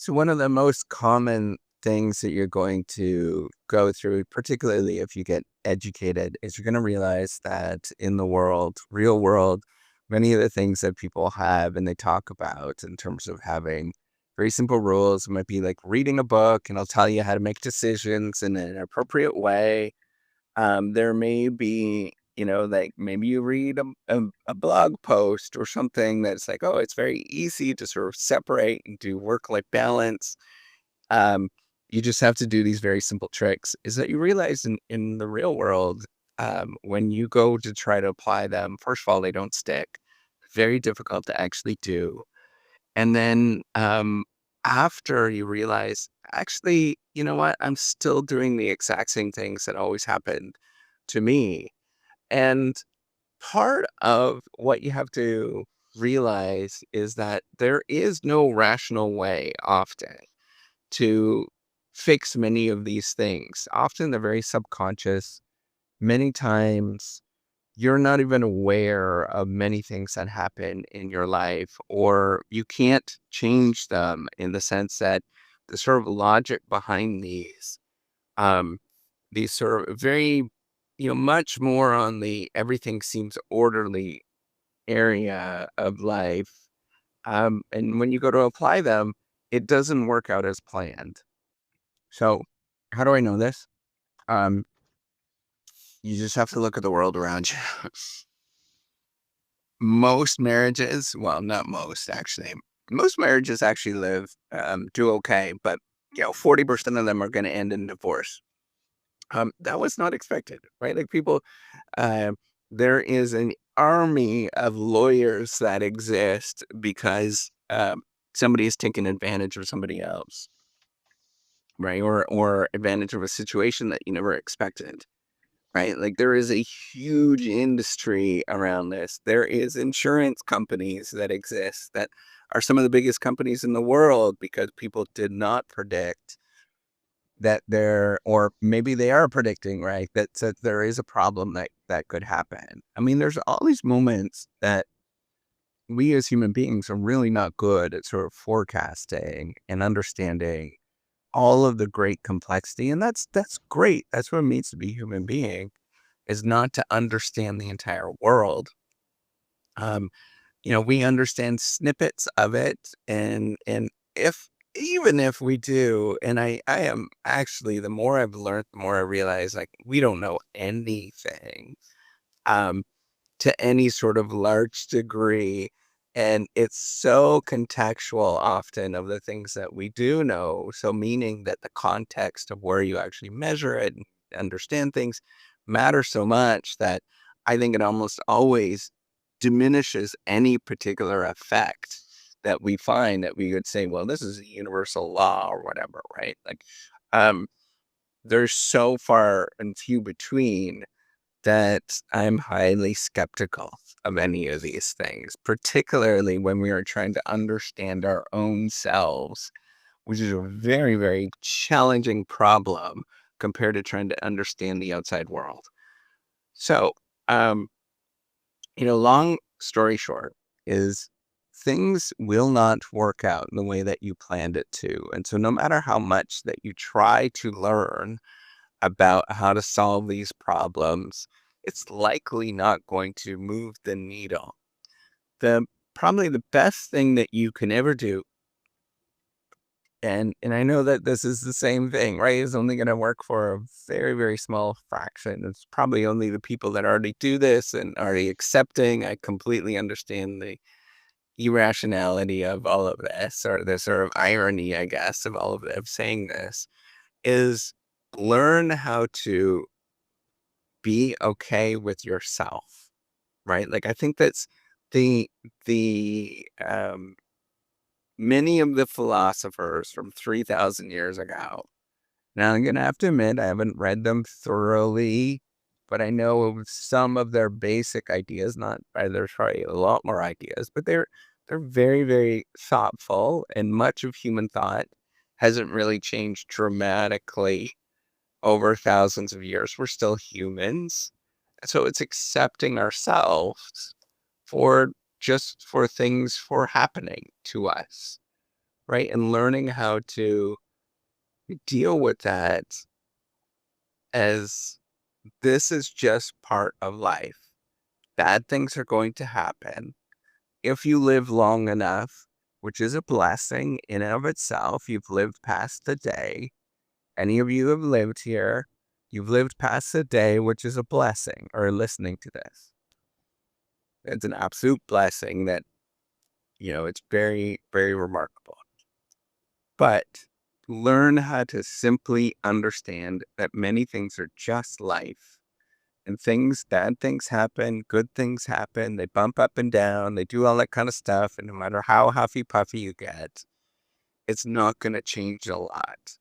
So one of the most common things that you're going to go through, particularly if you get educated, is you're going to realize that in the world, real world, many of the things that people have and they talk about in terms of having very simple rules might be like reading a book and it'll tell you how to make decisions in an appropriate way. There may be, like maybe you read a blog post or something that's like, oh, it's very easy to sort of separate and do work-life balance. Um, you just have to do these very simple tricks. Is that you realize in the real world, when you go to try to apply them, first of all, they don't stick. Very difficult to actually do. And then after you realize, actually, you know what? I'm still doing the exact same things that always happened to me. And part of what you have to realize is that there is no rational way often to fix many of these things. Often they're very subconscious. Many times you're not even aware of many things that happen in your life, or you can't change them in the sense that the sort of logic behind um, these sort of very, much more on the everything seems orderly area of life. And when you go to apply them, it doesn't work out as planned. So, how do I know this? Um, you just have to look at the world around you. Most marriages, well, not most actually. Most marriages actually do okay, but 40% of them are going to end in divorce. That was not expected, right? Like people, uh, there is an army of lawyers that exist because somebody is taking advantage of somebody else, right? Or advantage of a situation that you never expected. Right? Like there is a huge industry around this. There is insurance companies that exist that are some of the biggest companies in the world because people did not predict that or maybe they are predicting, right? That there is a problem that could happen. I mean, there's all these moments that we as human beings are really not good at sort of forecasting and understanding all of the great complexity. And that's great. That's what it means to be a human being is not to understand the entire world. Um, we understand snippets of it, and if even if we do, and I am actually the more I've learned, the more I realize like we don't know anything um, to any sort of large degree. And it's so contextual often of the things that we do know. So meaning that the context of where you actually measure it and understand things matter so much that I think it almost always diminishes any particular effect that we find that we would say, well, this is a universal law or whatever, right? Like, um, there's so far and few between that I'm highly skeptical of any of these things, particularly when we are trying to understand our own selves, which is a very, very challenging problem compared to trying to understand the outside world. So, um, long story short is things will not work out in the way that you planned it to. And so no matter how much that you try to learn about how to solve these problems, it's likely not going to move the needle. The Probably the best thing that you can ever do, and I know that this is the same thing, right? Is only going to work for a very, very small fraction. It's probably only the people that already do this and already accepting. I completely understand the irrationality of all of this, or the sort of irony, I guess, of all of saying this, is learn how to be okay with yourself, right? Like I think that's the many of the philosophers from 3,000 years ago. Now I'm gonna have to admit I haven't read them thoroughly, but I know of some of their basic ideas. Not there's probably a lot more ideas, but they're very, very thoughtful, and much of human thought hasn't really changed dramatically over thousands of years. We're still humans. So it's accepting ourselves for just for things for happening to us, right? And learning how to deal with that as this is just part of life. Bad things are going to happen. If you live long enough, which is a blessing in and of itself, you've lived past the day. Any of you have lived here, you've lived past the day, which is a blessing, or listening to this. It's an absolute blessing that, it's very, very remarkable. But learn how to simply understand that many things are just life. And bad things happen, good things happen, they bump up and down, they do all that kind of stuff. And no matter how huffy puffy you get, it's not going to change a lot.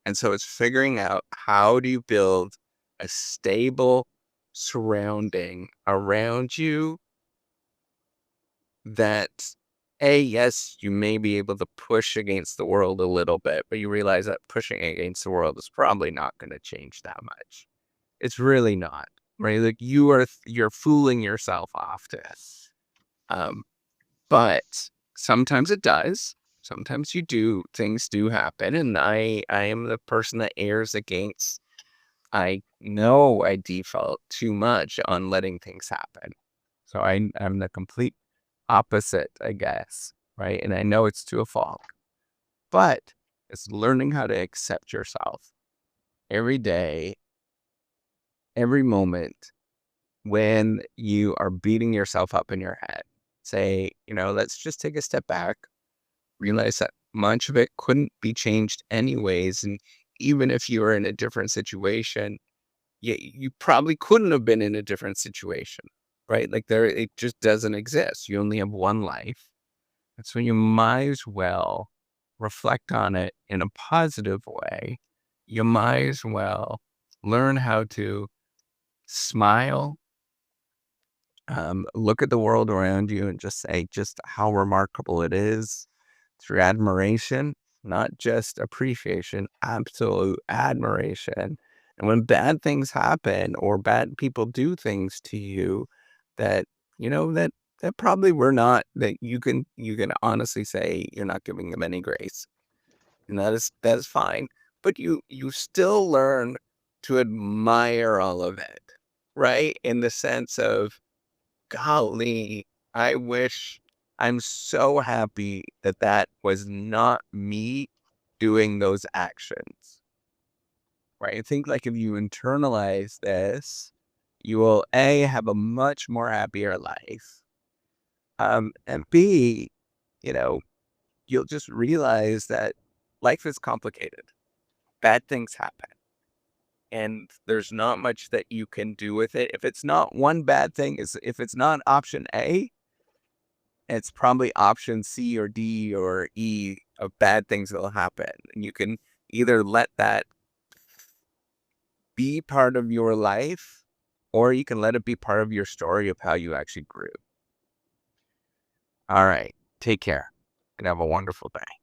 And so it's figuring out, how do you build a stable surrounding around you that, yes, you may be able to push against the world a little bit, but you realize that pushing against the world is probably not going to change that much. It's really not, right? Like you're fooling yourself off to this. But sometimes it does. Sometimes things do happen. And I am the person that errs against, I know I default too much on letting things happen. So I'm the complete opposite, I guess, right? And I know it's to a fault, but it's learning how to accept yourself every day, every moment when you are beating yourself up in your head. Say, let's just take a step back, realize that much of it couldn't be changed anyways. And even if you were in a different situation, you probably couldn't have been in a different situation, right? Like it just doesn't exist. You only have one life. And so you might as well reflect on it in a positive way. You might as well learn how to smile, look at the world around you and just say just how remarkable it is through admiration, not just appreciation, absolute admiration. And when bad things happen or bad people do things to you that, that probably were not, that you can honestly say you're not giving them any grace. And that is fine. But you still learn to admire all of it, right? In the sense of, golly, I'm so happy that that was not me doing those actions, right? I think like if you internalize this, you will have a much more happier life. And B, you know, you'll just realize that life is complicated. Bad things happen. And there's not much that you can do with it. If it's not one bad thing, if it's not option A, it's probably option C or D or E of bad things that'll happen. And you can either let that be part of your life, or you can let it be part of your story of how you actually grew. All right. Take care and have a wonderful day.